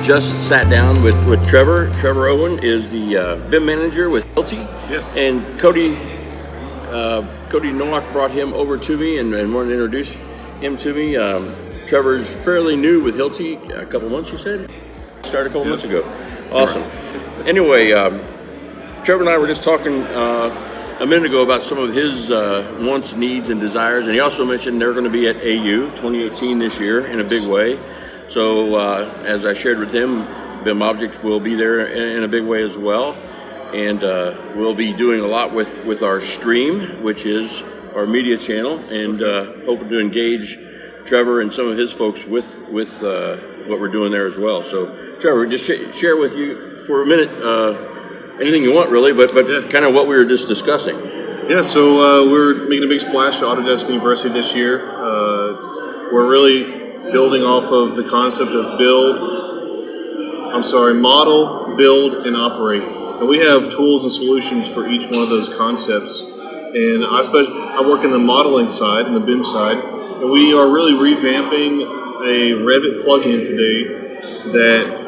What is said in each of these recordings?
Just sat down with Trevor. Trevor Owen is the BIM manager with Hilti. Yes. And Cody Nowak brought him over to me and wanted to introduce him to me. Trevor's fairly new with Hilti, a couple months, you said? Started a couple months ago. Awesome. Right. Anyway, Trevor and I were just talking a minute ago about some of his wants, needs, and desires, and he also mentioned they're going to be at AU 2018 this year in a big way. So as I shared with him, BIM Object will be there in a big way as well, and we'll be doing a lot with our stream, which is our media channel, and hoping to engage Trevor and some of his folks with what we're doing there as well. So Trevor, just share with you for a minute anything you want really, but yeah, kind of what we were just discussing. Yeah, so we're making a big splash at Autodesk University this year. We're really building off of the concept of model, build, and operate. And we have tools and solutions for each one of those concepts. And I work in the modeling side, and the BIM side, and we are really revamping a Revit plugin today that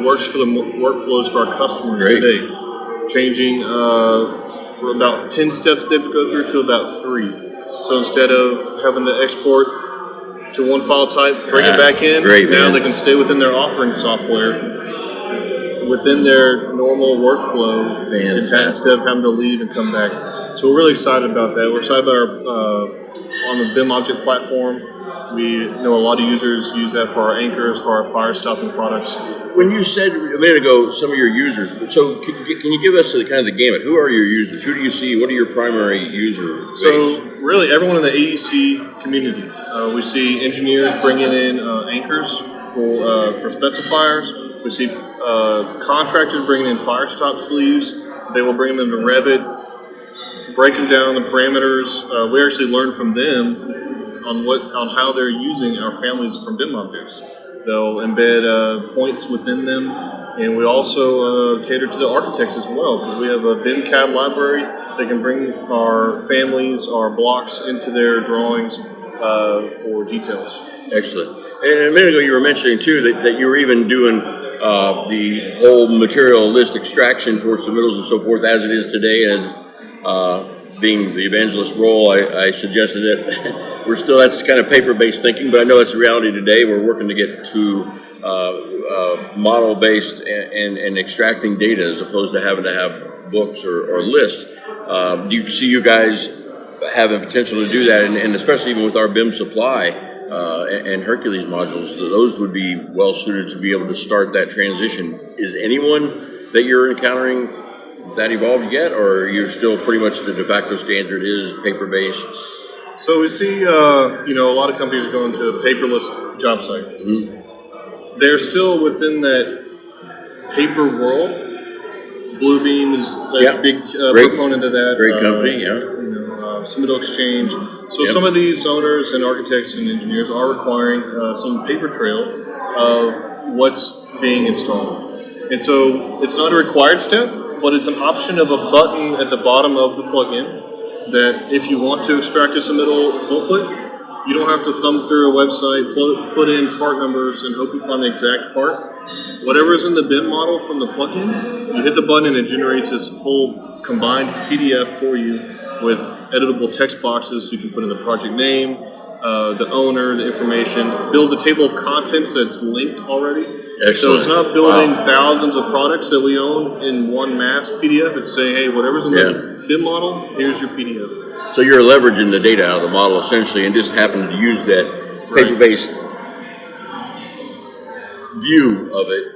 works for the workflows for our customers today. Changing we're about 10 steps they have to go through to about 3. So instead of having to export to one file type, bring it back in. Now they can stay within their offering software, within their normal workflow, instead of having to leave and come back. So we're really excited about that. We're excited about our on the BIM Object platform. We know a lot of users use that for our anchors, for our fire stopping products. When you said a minute ago some of your users, so can you give us kind of the gamut? Who are your users? Who do you see? What are your primary user base? So really everyone in the AEC community. We see engineers bringing in anchors for specifiers. We see contractors bringing in fire stop sleeves. They will bring them to Revit, break them down, the parameters. We actually learn from them on how they're using our families from BIM objects. They'll embed points within them, and we also cater to the architects as well, because we have a BIM CAD library that can bring our families, our blocks into their drawings for details. Excellent. And a minute ago you were mentioning too that you were even doing the whole material list extraction for submittals and so forth as it is today. As being the evangelist role, I suggested that that's kind of paper-based thinking, but I know that's the reality today. We're working to get to model-based and extracting data as opposed to having to have books or lists. Do you see you guys having potential to do that, and especially even with our BIM supply and Hercules modules, those would be well suited to be able to start that transition. Is anyone that you're encountering that evolved yet, or are you still pretty much the de facto standard is paper-based? So we see, a lot of companies going to a paperless job site. Mm-hmm. They're still within that paper world. Bluebeam is a big proponent of that. Great company, Submittal Exchange. So some of these owners and architects and engineers are requiring some paper trail of what's being installed. And so it's not a required step, but it's an option of a button at the bottom of the plugin that if you want to extract a submittal booklet, you don't have to thumb through a website, put in part numbers, and hope you find the exact part. Whatever's in the BIM model from the plugin, you hit the button and it generates this whole combined PDF for you with editable text boxes so you can put in the project name, the owner, the information, builds a table of contents that's linked already. Excellent. So it's not building thousands of products that we own in one mass PDF. It's saying, hey, whatever's in the BIM model, here's your PDF. So you're leveraging the data out of the model essentially and just happen to use that paper-based view of it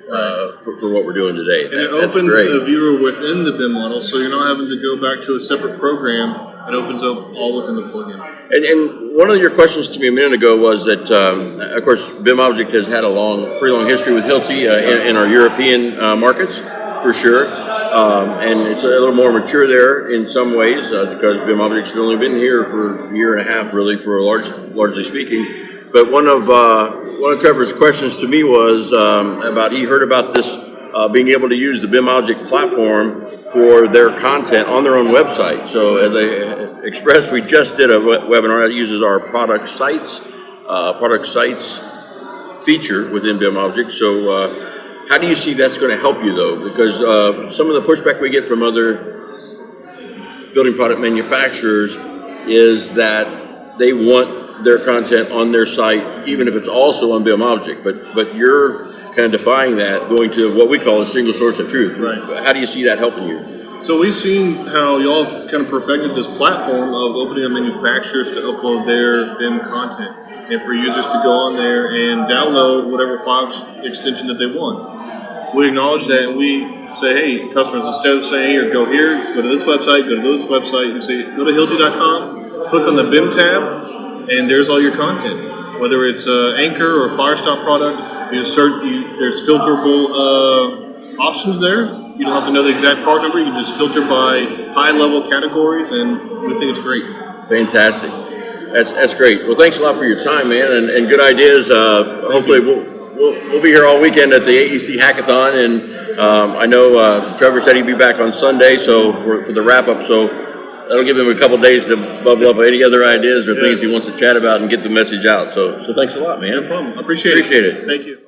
for what we're doing today. And it opens a viewer within the BIM model, so you're not having to go back to a separate program. It opens up all within the plugin. And one of your questions to me a minute ago was that, of course, BIM Object has had a pretty long history with Hilti in our European markets, for sure. And it's a little more mature there in some ways because BIM Object's only been here for a year and a half, really, for largely speaking. But one of one of Trevor's questions to me was about he heard about this being able to use the BIMobject platform for their content on their own website. So as I expressed, we just did a webinar that uses our product sites feature within BIMobject. So how do you see that's going to help you though? Because some of the pushback we get from other building product manufacturers is that they want their content on their site, even if it's also on BIMobject. But you're kind of defying that, going to what we call a single source of truth. Right. How do you see that helping you? So we've seen how y'all kind of perfected this platform of opening up manufacturers to upload their BIM content and for users to go on there and download whatever file extension that they want. We acknowledge that and we say, hey, customers, instead of saying, here, go here, go to this website, go to this website, you say, go to Hilti.com, click on the BIM tab, and there's all your content. Whether it's Anchor or Firestop product, there's filterable options there. You don't have to know the exact part number. You can just filter by high-level categories, and we think it's great. Fantastic. That's great. Well, thanks a lot for your time, man, and good ideas. Hopefully we'll be here all weekend at the AEC Hackathon, and I know Trevor said he'd be back on Sunday, so for the wrap-up. So that'll give him a couple days to bubble up any other ideas or things he wants to chat about and get the message out. So thanks a lot, man. No problem. I appreciate it. Appreciate it. Thank you.